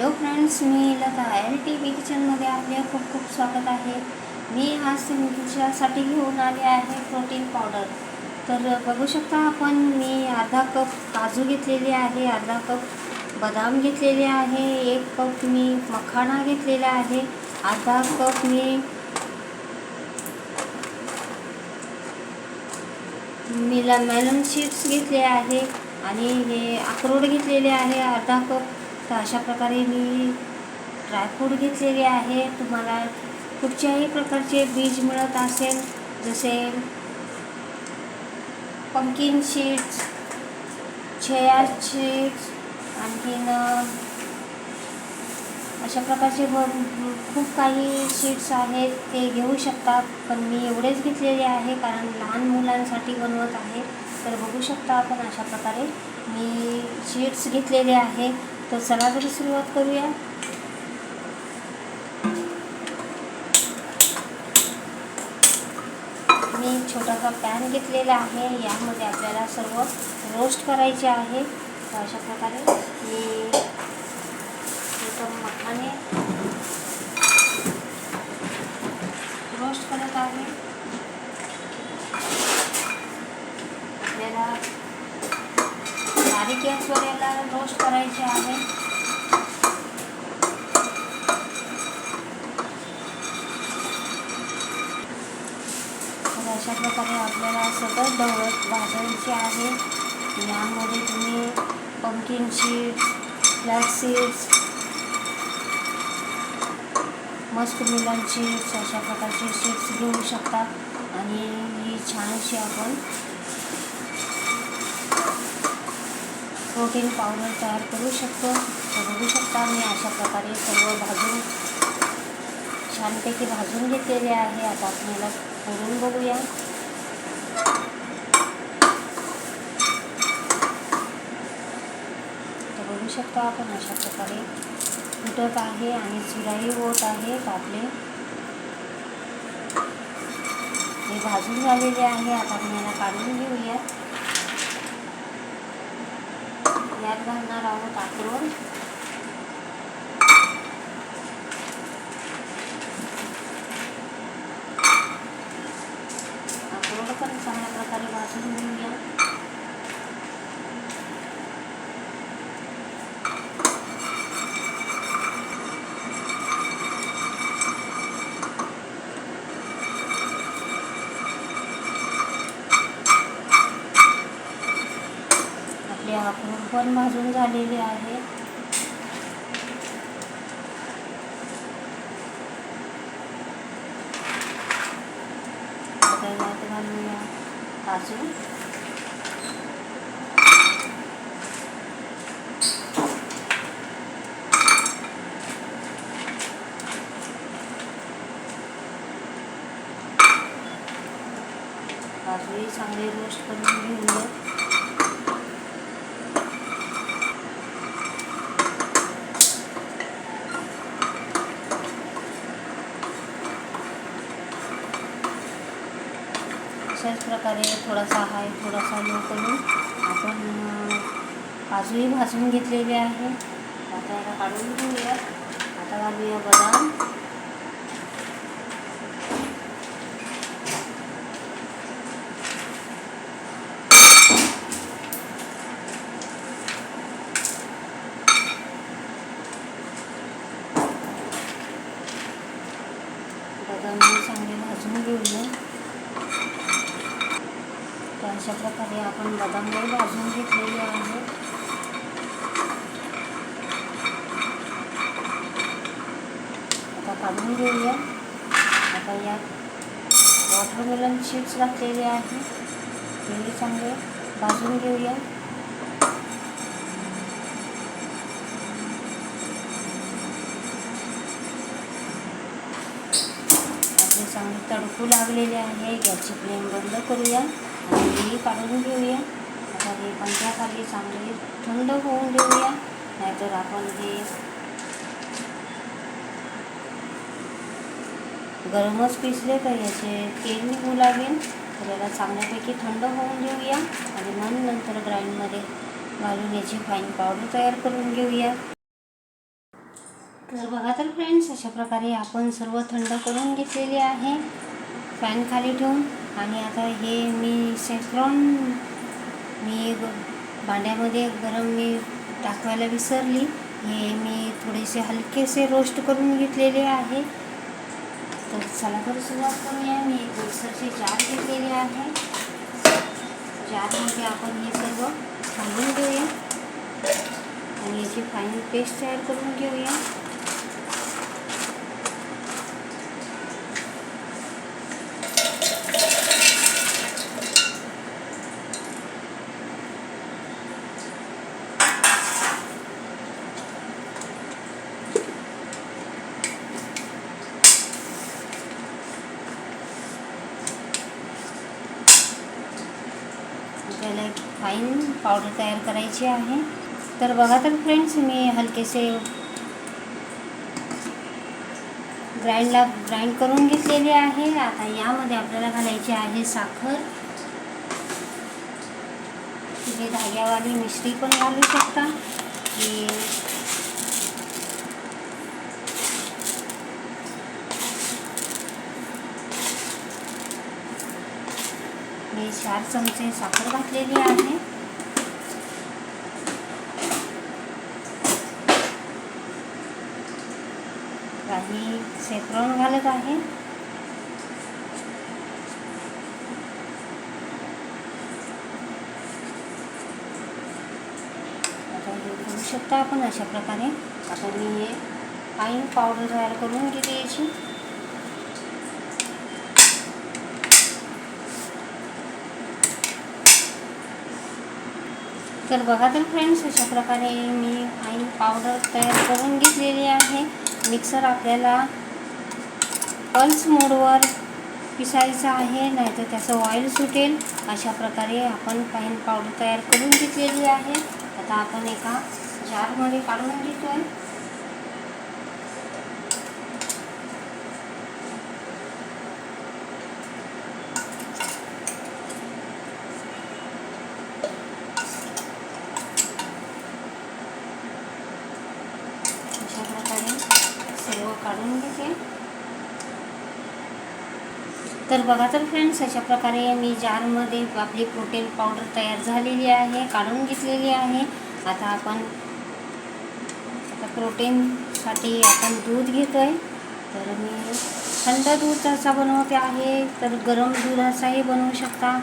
Hello friends, मी Lata LTV किचनमध्ये आपले खूप खूप स्वागत आहे. मी आज तुमच्यासाठी घेऊन आले आहे प्रोटीन पावडर. तर बघू शकता आपण, मी अर्धा कप काजू घेतलेले आहे, अर्धा कप बदाम घेतलेले आहे, 1 कप मी मखाना घेतलेला आहे, अर्धा कप मी मेलन सीड्स घेतले आहे आणि हे अक्रोड घेतलेले आहे अर्धा कप. तर अशा प्रकारे मी ड्रायफ्रूट घेतलेले आहे. तुम्हाला कुठच्याही प्रकारचे बीज मिळत असेल, जसे पंकिन सीड्स, चिया सीड्स, आणखीन अशा प्रकारचे खूप काही सीड्स आहेत, ते घेऊ शकतात. पण मी एवढेच घेतलेले आहे कारण लहान मुलांसाठी बनवत आहे. तर बघू शकता आपण, अशा प्रकारे मी सीड्स घेतलेले आहे. तर चला तरी सुरुवात करूया. मी छोटासा पॅन घेतलेला आहे, यामध्ये आपल्याला सर्व रोस्ट करायचे आहे. तर अशा प्रकारे मी मखाने रोस्ट करत आहे. आपल्याला बारीक गॅसवर याला रोस्ट करायचे आहे. तर अशा प्रकारे आपल्याला सतत ढवळत भाजायचे आहे. यामध्ये तुम्ही pumpkin seeds, flax seeds, muskmelon seeds अशा प्रकारचे सीड्स घेऊ शकता आणि ही छानशी आपण प्रोटीन पावडर तयार करू शकतो. तर बघू शकता, मी अशा प्रकारे सर्व छानपैकी भाजून घेतलेले आहे. आता आपण याला फोडून बघूया. तर बघू शकता आपण, अशा प्रकारे फुटत आहे आणि चुराई होत आहे. आपले हे भाजून झालेले आहे. आता आपण याला काढून घेऊया. यात घालणार आहोत अक्रोड. अक्रोड पण चांगल्या प्रकारे भाजून घेऊया. अक्रोड पण भाजून झालेले आहे. आता यात घालूया काजू. काजूही चांगले रोस्ट करून घेऊया. अशाच प्रकारे थोडासा हाय थोडासा लो करून आपण काजूही भाजून घेतलेले आहे. आता याला काढून घेऊया. आता घालूया बदाम. बदामही चांगले भाजून घेऊया. तर अशा प्रकारे आपण बदामही भाजून घेतलेले आहे. आता काढून घेऊया. आता यात वॉटरमेलन सीड्स घातलेले आहे, तेही चांगले भाजून घेऊया. आपले चांगले तडकू लागलेले आहे. गॅसची फ्लेम बंद करूया आणि हे काढून घेऊया. आता हे पंख्याखाली चांगले थंड होऊन देऊया, नाहीतर आपण हे गरमच पिसले तर याचे तेल निघू लागेल. तर याला चांगल्यापैकी थंड होऊन देऊया आणि मग नंतर ग्राइंडमध्ये घालून याची फाईन पावडर तयार करून घेऊया. तर बघा तर फ्रेंड्स, अशा प्रकारे आपण सर्व थंड करून घेतलेले आहे फॅन खाली ठेवून. आणि आता हे मी सॅफ्रॉन भांड्यामध्ये गरम टाकवायला विसरली. हे मी थोडेसे हलकेसे रोस्ट करून घेतलेले आहे. तर चला तर सुरुवात करूया. मी एक मिक्सरचे जार घेतलेले आहे. जारमध्ये आपण हे सर्व घालून घेऊया आणि याची फाईन पेस्ट तयार करून घेऊया. आपल्याला एक फाईन पावडर तयार करायची आहे. तर बघा तर फ्रेंड्स, मी हलकेसे ग्राइंड करून घेतलेले आहे. आता यामध्ये आपल्याला घालायची आहे साखर. तुम्ही धाग्यावाली मिश्री पण घालू शकता. मी 4 चमचे साखर घातलेली आहे. काही सॅफ्रॉन घालत आहे. आता हे करू शकता आपण अशा प्रकारे. आता मी हे फाईन पावडर तयार करून घेते याची. तर बघा तर फ्रेंड्स, अशा प्रकारे मी फाईन पावडर तयार करून घेतलेली आहे. मिक्सर आपल्याला पल्स मोडवर पिसायचं आहे, नाहीतर त्याचं ऑइल सुटेल. अशा प्रकारे आपण फाईन पावडर तयार करून घेतलेली आहे. आता आपण एका जारमध्ये काढून घेतोय. अशा प्रकारे सर्व काढून घेते. तर बघा तर फ्रेंड्स, अशा प्रकारे मी जारमध्ये आपली प्रोटीन पावडर तयार झालेली आहे, काढून घेतलेली आहे. आता प्रोटीनसाठी आपण दूध घेतोय. तर मी थंड दुधाचा बनवते आहे, तर गरम दुधाचाही बनवू शकता.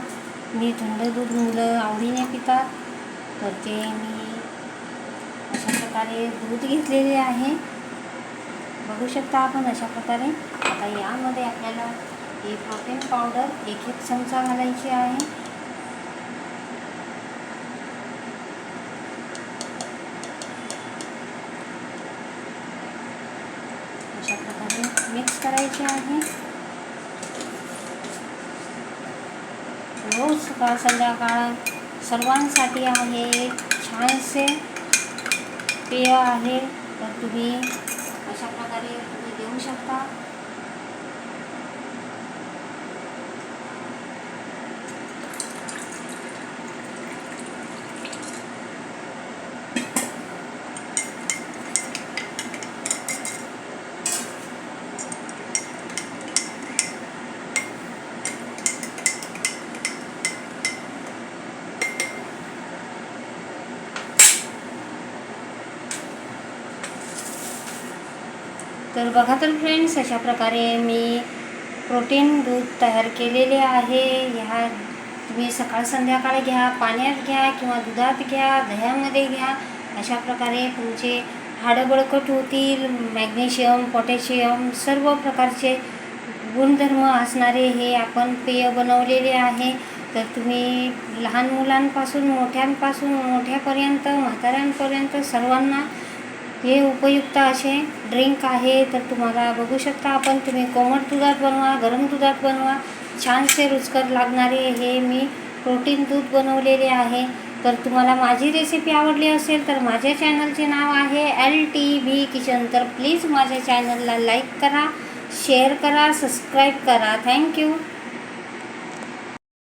मी थंड दूध मुलं आवडीने पितात, तर ते मी अशा प्रकारे दूध घेतलेले आहे. बघू शकता आपण अशा प्रकारे. आता यामध्ये आपल्याला ही प्रोटीन पावडर 1 चमचा घालायची आहे. अशा प्रकारे मिक्स करायचे आहे. रोज सकाळ संध्याकाळ सर्वांसाठी आहे. छानसे पेय आहे, तर तुम्ही अशा प्रकारे देऊ शकता. तर बघा तर फ्रेंड्स, अशा प्रकारे मी प्रोटीन दूध तयार केलेले आहे. ह्या तुम्ही सकाळ संध्याकाळ घ्या, पाण्यात घ्या किंवा दुधात घ्या, दह्यामध्ये घ्या. अशा प्रकारे तुमचे हाडं बळकट होतील. मॅग्नेशियम, पोटॅशियम सर्व प्रकारचे गुणधर्म असणारे हे आपण पेय बनवलेले आहे. तर तुम्ही लहान मुलांपासून मोठ्यापर्यंत म्हाताऱ्यांपर्यंत सर्वांना हे उपयुक्त असे ड्रिंक आहे. तर तुम्हाला बघू शकता आपण, तुम्ही कोमट दुधात बनवा, गरम दुधात बनवा, छानसे रुचकर लागणारे हे मी प्रोटीन दूध बनवलेले आहे. तर तुम्हाला माझी रेसिपी आवडली असेल तर माझ्या चॅनलचे नाव आहे LTV किचन. तर प्लीज माझ्या चॅनलला लाईक करा, शेअर करा, सबस्क्राईब करा. थँक्यू.